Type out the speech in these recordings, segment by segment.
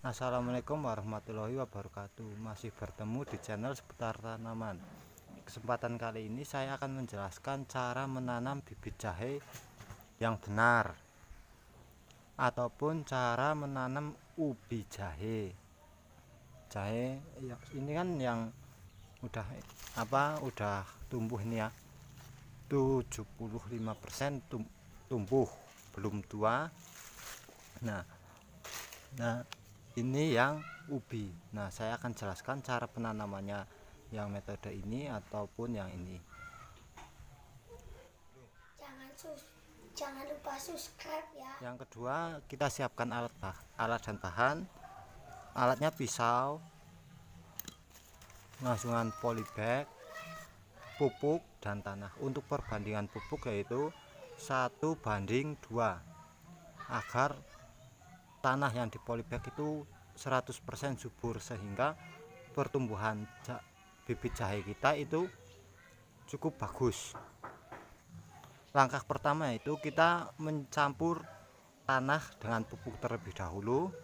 Assalamualaikum warahmatullahi wabarakatuh. Masih bertemu di channel seputar tanaman. Kesempatan kali ini saya akan menjelaskan cara menanam bibit jahe yang benar, ataupun cara menanam ubi jahe. Jahe ini kan yang udah tumbuh ini ya, 75% tumbuh, belum tua. Nah, ini yang ubi. Nah, saya akan jelaskan cara penanamannya, yang metode ini ataupun yang ini. Jangan lupa subscribe ya. Yang kedua, kita siapkan alat dan bahan. Alatnya pisau, langsungan polybag, pupuk, dan tanah. Untuk perbandingan pupuk yaitu 1:2, agar tanah yang di polybag itu 100% subur, sehingga pertumbuhan bibit jahe kita itu cukup bagus. Langkah pertama itu kita mencampur tanah dengan pupuk terlebih dahulu.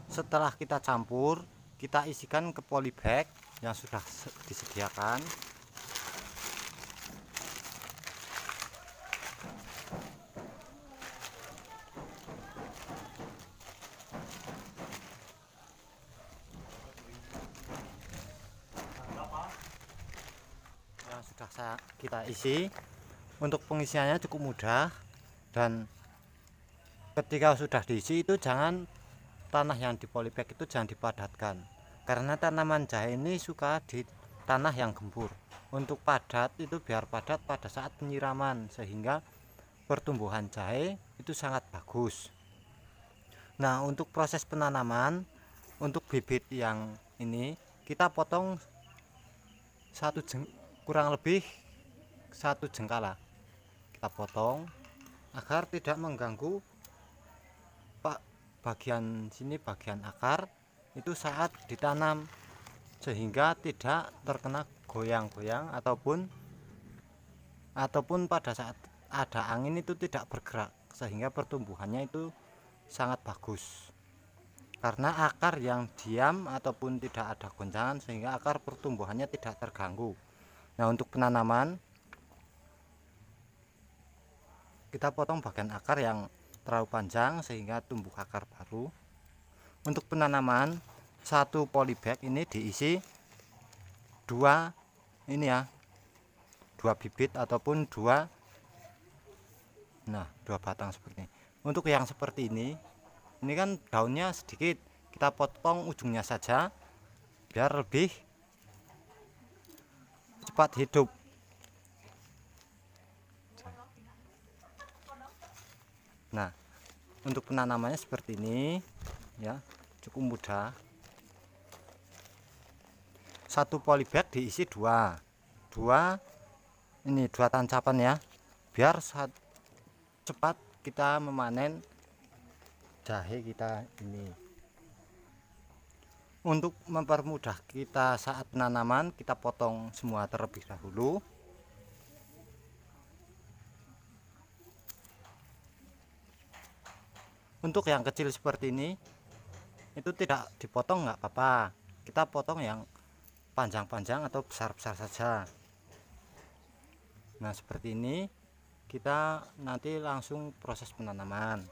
Setelah kita campur, kita isikan ke polybag yang sudah disediakan. Yang sudah kita isi. Untuk pengisiannya cukup mudah, dan ketika sudah diisi itu tanah yang di polybag itu jangan dipadatkan, karena tanaman jahe ini suka di tanah yang gembur. Untuk padat itu biar padat pada saat penyiraman, sehingga pertumbuhan jahe itu sangat bagus. Nah, untuk proses penanaman, untuk bibit yang ini kita potong kurang lebih 1 jengkala kita potong, agar tidak mengganggu bagian sini, bagian akar itu saat ditanam, sehingga tidak terkena goyang-goyang ataupun pada saat ada angin itu tidak bergerak, sehingga pertumbuhannya itu sangat bagus. Karena akar yang diam ataupun tidak ada goncangan, sehingga akar pertumbuhannya tidak terganggu. Nah, untuk penanaman kita potong bagian akar yang terlalu panjang sehingga tumbuh akar baru. Untuk penanaman, 1 polybag ini diisi 2 ini ya, 2 bibit ataupun 2 batang seperti ini. Untuk yang seperti ini kan daunnya sedikit, kita potong ujungnya saja biar lebih cepat hidup. Nah, untuk penanamannya seperti ini ya, cukup mudah. 1 polybag diisi 2 tancapan ya, biar cepat kita memanen jahe kita ini. Untuk mempermudah kita saat penanaman, kita potong semua terlebih dahulu. Untuk yang kecil seperti ini itu tidak dipotong, nggak apa-apa, kita potong yang panjang-panjang atau besar-besar saja. Nah, seperti ini kita nanti langsung proses penanaman.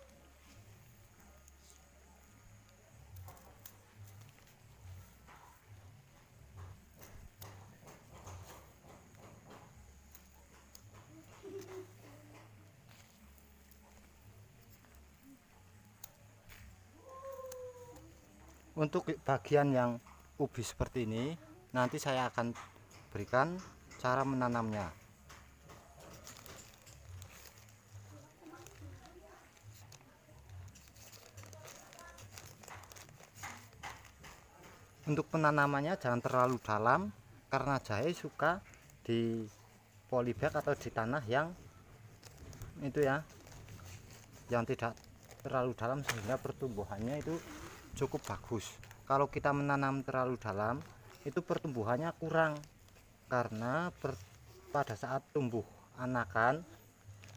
Untuk bagian yang ubi seperti ini, nanti saya akan berikan cara menanamnya. Untuk penanamannya jangan terlalu dalam, karena jahe suka di polybag atau di tanah yang itu ya, yang tidak terlalu dalam, sehingga pertumbuhannya itu cukup bagus. Kalau kita menanam terlalu dalam itu pertumbuhannya kurang, karena pada saat tumbuh anakan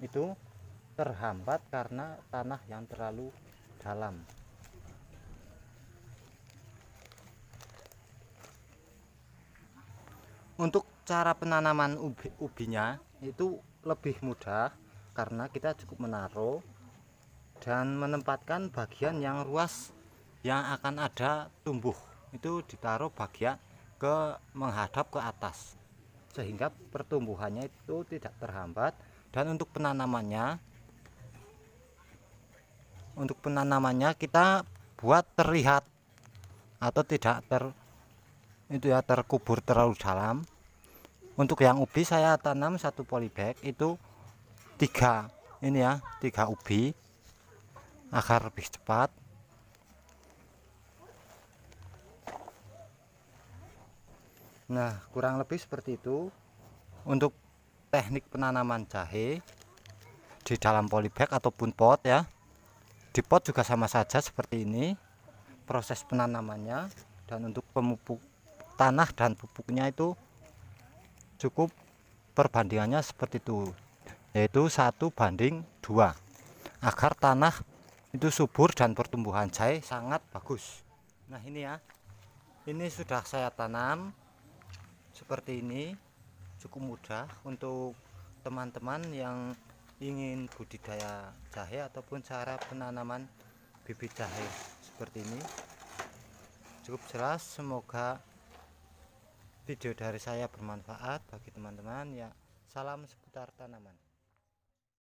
itu terhambat karena tanah yang terlalu dalam. Untuk cara penanaman ubinya itu lebih mudah karena kita cukup menaruh dan menempatkan bagian yang luas yang akan ada tumbuh itu ditaruh bagian menghadap ke atas sehingga pertumbuhannya itu tidak terhambat. Dan untuk penanamannya kita buat terlihat atau tidak terkubur terlalu dalam. Untuk yang ubi saya tanam satu polybag itu 3 ubi agar lebih cepat. Nah, kurang lebih seperti itu untuk teknik penanaman jahe di dalam polybag ataupun pot ya. Di pot juga sama saja seperti ini proses penanamannya. Dan untuk pemupuk tanah dan pupuknya itu cukup perbandingannya seperti itu, yaitu 1:2 agar tanah itu subur dan pertumbuhan jahe sangat bagus. Nah ini ya, ini sudah saya tanam seperti ini, cukup mudah untuk teman-teman yang ingin budidaya jahe ataupun cara penanaman bibit jahe seperti ini. Cukup jelas, semoga video dari saya bermanfaat bagi teman-teman ya. Salam seputar tanaman.